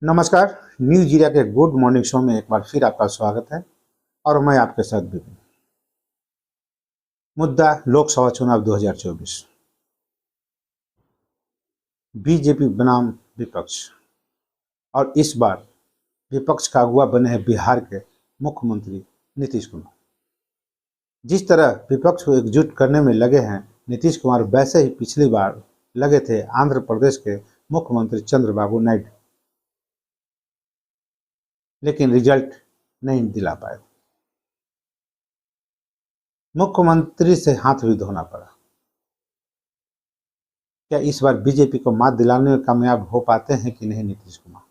नमस्कार। News India के good morning show में एक बार फिर आपका स्वागत है और मैं आपके साथ भी हूं। मुद्दा लोकसभा चुनाव 2024। बीजेपी बनाम विपक्ष और इस बार विपक्ष का अगुवा बने हैं बिहार के मुख्यमंत्री नीतीश कुमार। जिस तरह विपक्ष को एकजुट करने में लगे हैं नीतीश कुमार, वैसे ही पिछली बार लगे थे आंध्र प्रदेश के मुख्यमंत्री चंद्रबाबू नायडू, लेकिन रिजल्ट नहीं दिला पाए। मुख्यमंत्री से हाथ भी धोना पड़ा। क्या इस बार बीजेपी को मात दिलाने में कामयाब हो पाते हैं कि नहीं नीतीश कुमार,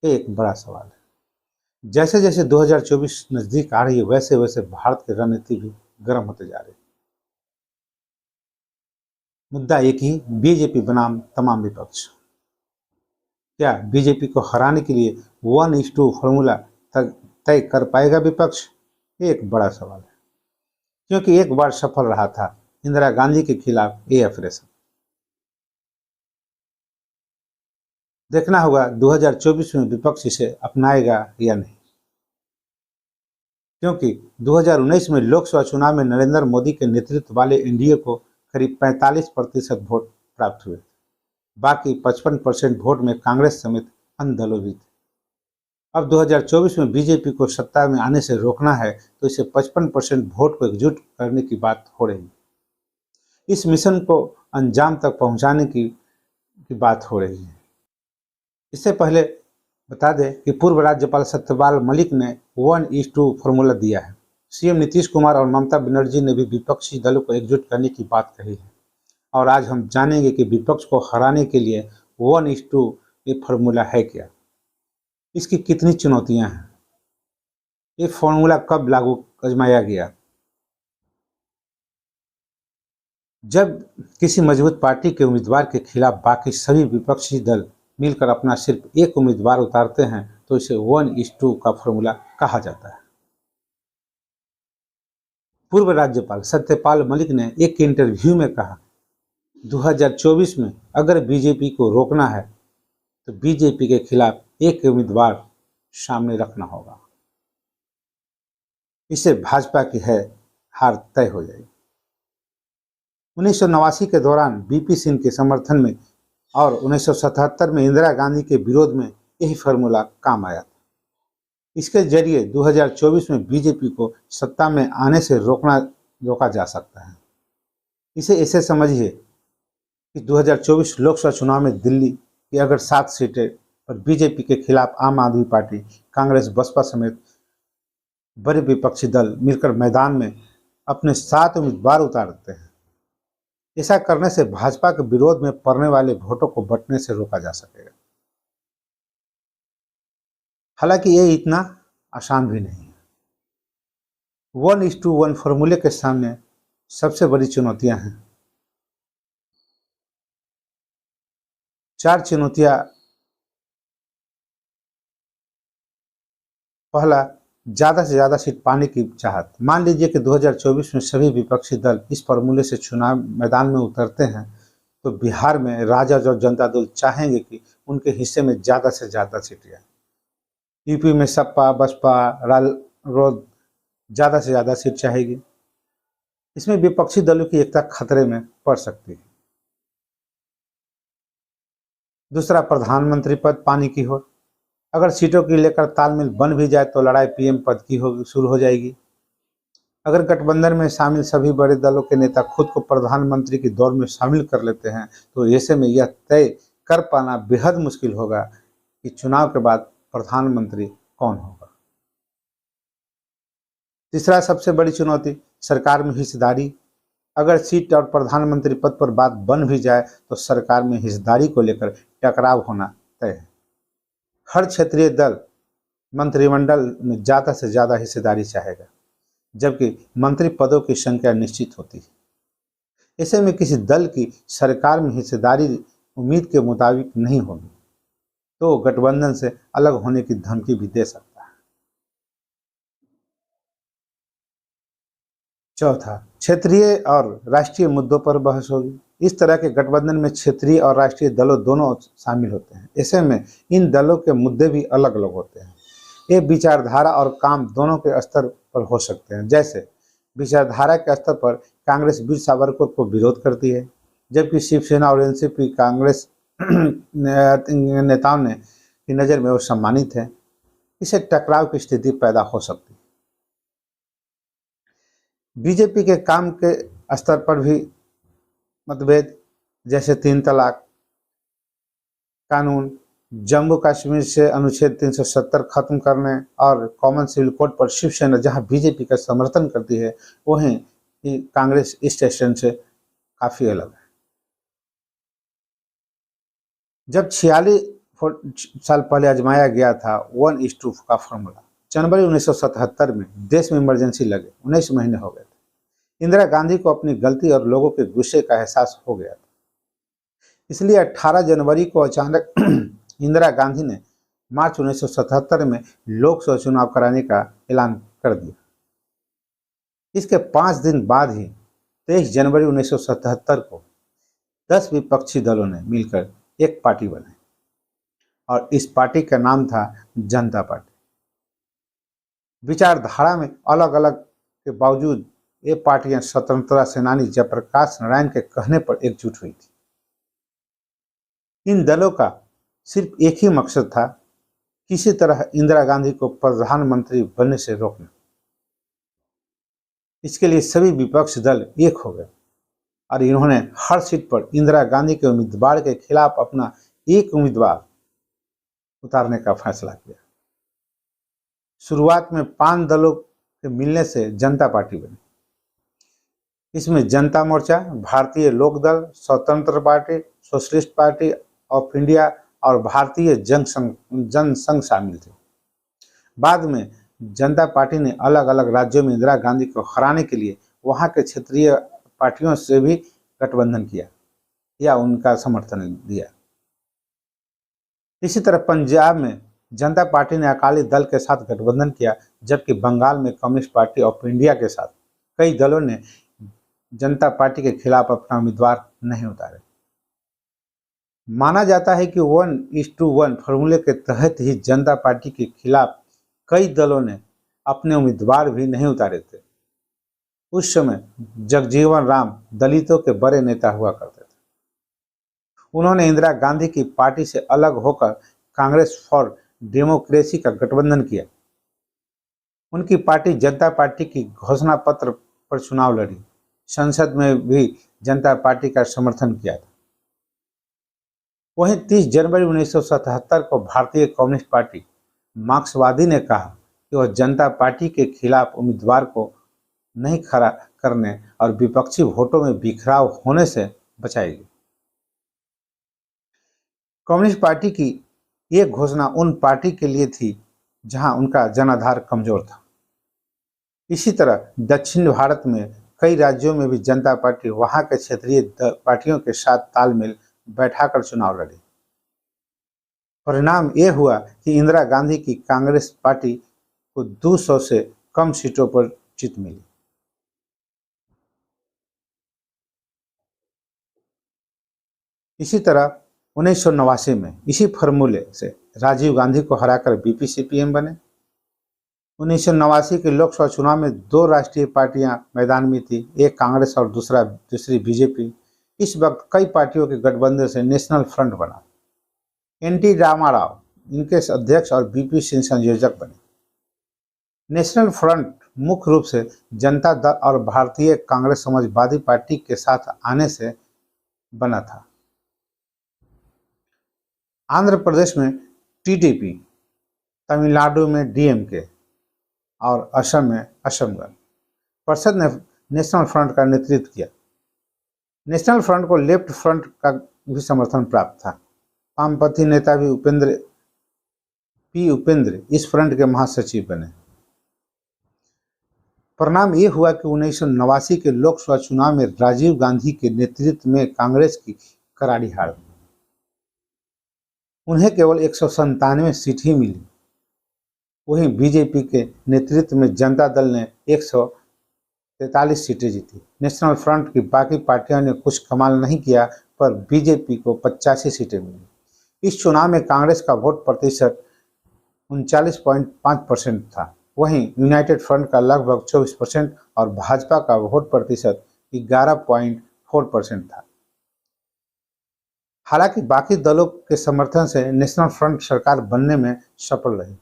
ये एक बड़ा सवाल है। जैसे जैसे 2024 नजदीक आ रही है वैसे वैसे भारत की रणनीति भी गर्म होते जा रही है। मुद्दा एक ही, बीजेपी बनाम तमाम विपक्ष। क्या बीजेपी को हराने के लिए 1:2 फॉर्मूला तय कर पाएगा विपक्ष? ये एक बड़ा सवाल है, क्योंकि एक बार सफल रहा था इंदिरा गांधी के खिलाफ ये ऑपरेशन। देखना होगा 2024 में विपक्ष इसे अपनाएगा या नहीं, क्योंकि 2019 में लोकसभा चुनाव में नरेंद्र मोदी के नेतृत्व वाले एनडीए को करीब 45% वोट प्राप्त हुए। बाकी 55% वोट में कांग्रेस समेत अन्य दलों भी थे। अब 2024 में बीजेपी को सत्ता में आने से रोकना है तो इसे 55% वोट को एकजुट करने की बात हो रही है। इस मिशन को अंजाम तक पहुंचाने की बात हो रही है। इससे पहले बता दें कि पूर्व राज्यपाल सत्यपाल मलिक ने 1:2 फॉर्मूला दिया है। सीएम नीतीश कुमार और ममता बनर्जी ने भी विपक्षी दलों को एकजुट करने की बात कही है। और आज हम जानेंगे कि विपक्ष को हराने के लिए 1:2 ये फॉर्मूला है क्या, इसकी कितनी चुनौतियां हैं, ये फॉर्मूला कब लागू आजमाया गया। जब किसी मजबूत पार्टी के उम्मीदवार के खिलाफ बाकी सभी विपक्षी दल मिलकर अपना सिर्फ एक उम्मीदवार उतारते हैं तो इसे 1:2 का फॉर्मूला कहा जाता है। पूर्व राज्यपाल सत्यपाल मलिक ने एक इंटरव्यू में कहा, 2024 में अगर बीजेपी को रोकना है तो बीजेपी के खिलाफ एक उम्मीदवार सामने रखना होगा। इससे भाजपा की है हार तय हो जाएगी। 1989 के दौरान बीपी सिंह के समर्थन में और 1977 में इंदिरा गांधी के विरोध में यही फॉर्मूला काम आया था। इसके जरिए 2024 में बीजेपी को सत्ता में आने से रोका जा सकता है। इसे ऐसे समझिए कि 2024 लोकसभा चुनाव में दिल्ली की अगर 7 सीटें पर बीजेपी के खिलाफ आम आदमी पार्टी, कांग्रेस, बसपा समेत बड़े विपक्षी दल मिलकर मैदान में अपने 7 उम्मीदवार उतारते हैं। ऐसा करने से भाजपा के विरोध में पड़ने वाले वोटों को बंटने से रोका जा सकेगा। हालांकि ये इतना आसान भी नहीं है। 1:1 फॉर्मूले के सामने सबसे बड़ी चुनौतियां हैं। 4 चुनौतियां। पहला, ज्यादा से ज्यादा सीट पाने की चाहत। मान लीजिए कि 2024 में सभी विपक्षी दल इस फॉर्मूले से चुनाव मैदान में उतरते हैं तो बिहार में राजद और जनता दल चाहेंगे कि उनके हिस्से में ज्यादा से ज्यादा सीटें आए। यूपी में सपा, बसपा, रालोद ज्यादा से ज्यादा सीट चाहेगी। इसमें विपक्षी दलों की एकता खतरे में पड़ सकती है। दूसरा, प्रधानमंत्री पद पाने की होड़। अगर सीटों की लेकर तालमेल बन भी जाए तो लड़ाई पीएम पद की शुरू हो जाएगी। अगर गठबंधन में शामिल सभी बड़े दलों के नेता खुद को प्रधानमंत्री की दौड़ में शामिल कर लेते हैं तो ऐसे में यह तय कर पाना बेहद मुश्किल होगा कि चुनाव के बाद प्रधानमंत्री कौन होगा। तीसरा सबसे बड़ी चुनौती, सरकार में हिस्सेदारी। अगर सीट और प्रधानमंत्री पद पर बात बन भी जाए तो सरकार में हिस्सेदारी को लेकर टकराव होना तय है। हर क्षेत्रीय दल मंत्रिमंडल में ज्यादा से ज्यादा हिस्सेदारी चाहेगा, जबकि मंत्री पदों की संख्या निश्चित होती है। ऐसे में किसी दल की सरकार में हिस्सेदारी उम्मीद के मुताबिक नहीं होगी तो गठबंधन से अलग होने की धमकी भी दे सकता है। चौथा, क्षेत्रीय और राष्ट्रीय मुद्दों पर बहस होगी। इस तरह के गठबंधन में क्षेत्रीय और राष्ट्रीय दलों दोनों शामिल होते हैं। ऐसे में इन दलों के मुद्दे भी अलग अलग होते हैं। ये विचारधारा और काम दोनों के स्तर पर हो सकते हैं। जैसे विचारधारा के स्तर पर कांग्रेस वीर सावरकर को विरोध करती है, जबकि शिवसेना और एनसीपी कांग्रेस नेताओं ने की नज़र में वो सम्मानित है। इसे टकराव की स्थिति पैदा हो सकती है। बीजेपी के काम के स्तर पर भी मतभेद, जैसे 3 तलाक कानून, जम्मू कश्मीर से अनुच्छेद 370 खत्म करने और कॉमन सिविल कोड पर शिवसेना जहां बीजेपी का समर्थन करती है, वहीं कांग्रेस इस स्टेशन से काफी अलग है। जब 46 साल पहले आजमाया गया था 1:2 का फॉर्मूला, जनवरी 1977 में देश में इमरजेंसी लगे 19 महीने हो गए थे। इंदिरा गांधी को अपनी गलती और लोगों के गुस्से का एहसास हो गया था। इसलिए 18 जनवरी को अचानक इंदिरा गांधी ने मार्च 1977 में लोकसभा चुनाव कराने का ऐलान कर दिया। इसके 5 दिन बाद ही 23 जनवरी 1977 को 10 विपक्षी दलों ने मिलकर एक पार्टी बनाई और इस पार्टी का नाम था जनता पार्टी। विचारधारा में अलग अलग के बावजूद ये पार्टियां स्वतंत्रता सेनानी जयप्रकाश नारायण के कहने पर एकजुट हुई थी। इन दलों का सिर्फ एक ही मकसद था, किसी तरह इंदिरा गांधी को प्रधानमंत्री बनने से रोकना। इसके लिए सभी विपक्षी दल एक हो गए और इन्होंने हर सीट पर इंदिरा गांधी के उम्मीदवार के खिलाफ अपना एक उम्मीदवार उतारने का फैसला किया। शुरुआत में 5 दलों के मिलने से जनता पार्टी बनी। इसमें जनता मोर्चा, भारतीय लोक दल, स्वतंत्र party, socialist party of India और भारतीय जनसंघ शामिल थे। बाद में जनता पार्टी ने अलग अलग राज्यों में इंदिरा गांधी को हराने के लिए वहां के क्षेत्रीय पार्टियों से भी गठबंधन किया या उनका समर्थन दिया। इसी तरह पंजाब में जनता पार्टी ने अकाली दल के साथ गठबंधन किया, जबकि बंगाल में कम्युनिस्ट पार्टी ऑफ इंडिया के साथ कई दलों ने जनता पार्टी के खिलाफ अपना उम्मीदवार नहीं उतारे। माना जाता है कि 1:1 फॉर्मूले के तहत ही जनता पार्टी के खिलाफ कई दलों ने अपने उम्मीदवार भी नहीं उतारे थे। उस समय जगजीवन राम दलितों के बड़े नेता हुआ करते थे। उन्होंने इंदिरा गांधी की पार्टी से अलग होकर कांग्रेस फॉर डेमोक्रेसी का गठबंधन किया। उनकी पार्टी जनता पार्टी की घोषणा पत्र पर चुनाव लड़ी। संसद में भी जनता पार्टी का समर्थन किया था। वहीं 30 जनवरी 1977 को भारतीय कम्युनिस्ट पार्टी मार्क्सवादी ने कहा कि वह जनता पार्टी के खिलाफ उम्मीदवार को नहीं खड़ा करने और विपक्षी वोटों में बिखराव होने से बचाएगी। कम्युनिस्ट पार्टी की ये घोषणा उन पार्टी के लिए थी जहां उनका जनाधार कमजोर था। इसी तरह दक्षिण भारत में कई राज्यों में भी जनता पार्टी वहां के क्षेत्रीय पार्टियों के साथ तालमेल बैठाकर चुनाव लड़ी। परिणाम यह हुआ कि इंदिरा गांधी की कांग्रेस पार्टी को 200 से कम सीटों पर जीत मिली। इसी तरह 1989 में इसी फॉर्मूले से राजीव गांधी को हराकर बीपी सीपीएम बने। 1989 के लोकसभा चुनाव में 2 राष्ट्रीय पार्टियां मैदान में थी, एक कांग्रेस और दूसरी बीजेपी। इस वक्त कई पार्टियों के गठबंधन से नेशनल फ्रंट बना। एनटी रामाराव इनके अध्यक्ष और बीपी सिंह संयोजक बने। नेशनल फ्रंट मुख्य रूप से जनता दल और भारतीय कांग्रेस समाजवादी पार्टी के साथ आने से बना था। आंध्र प्रदेश में टीडीपी, तमिलनाडु में डीएमके और असम में असम गण परिषद ने नेशनल फ्रंट का नेतृत्व किया। नेशनल फ्रंट को लेफ्ट फ्रंट का भी समर्थन प्राप्त था। वामपंथी नेता भी उपेंद्र इस फ्रंट के महासचिव बने। परिणाम ये हुआ कि 1989 के लोकसभा चुनाव में राजीव गांधी के नेतृत्व में कांग्रेस की करारी हार। उन्हें केवल 197 सीट ही मिली। वहीं बीजेपी के नेतृत्व में जनता दल ने 43 सीटें जीती। नेशनल फ्रंट की बाकी पार्टियों ने कुछ कमाल नहीं किया, पर बीजेपी को 85 सीटें मिली। इस चुनाव में कांग्रेस का वोट प्रतिशत 39.5% था। वहीं यूनाइटेड फ्रंट का लगभग 24% और भाजपा का वोट प्रतिशत 11.4% था। हालांकि बाकी दलों के समर्थन से नेशनल फ्रंट सरकार बनने में सफल रही।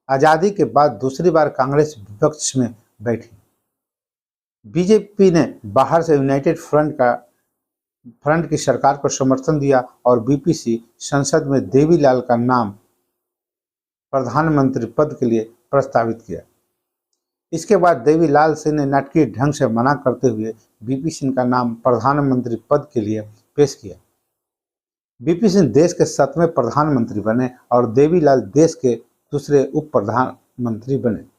आजादी के बाद दूसरी बार कांग्रेस विपक्ष में बैठी। बीजेपी ने बाहर से यूनाइटेड फ्रंट की सरकार को समर्थन दिया और बीपीसी संसद में देवीलाल का नाम प्रधानमंत्री पद के लिए प्रस्तावित किया। इसके बाद देवीलाल सिंह ने नाटकीय ढंग से मना करते हुए बीपी सिंह का नाम प्रधानमंत्री पद के लिए पेश किया। बीपी सिंह देश के 7वें प्रधानमंत्री बने और देवीलाल देश के दूसरे उप प्रधानमंत्री बने।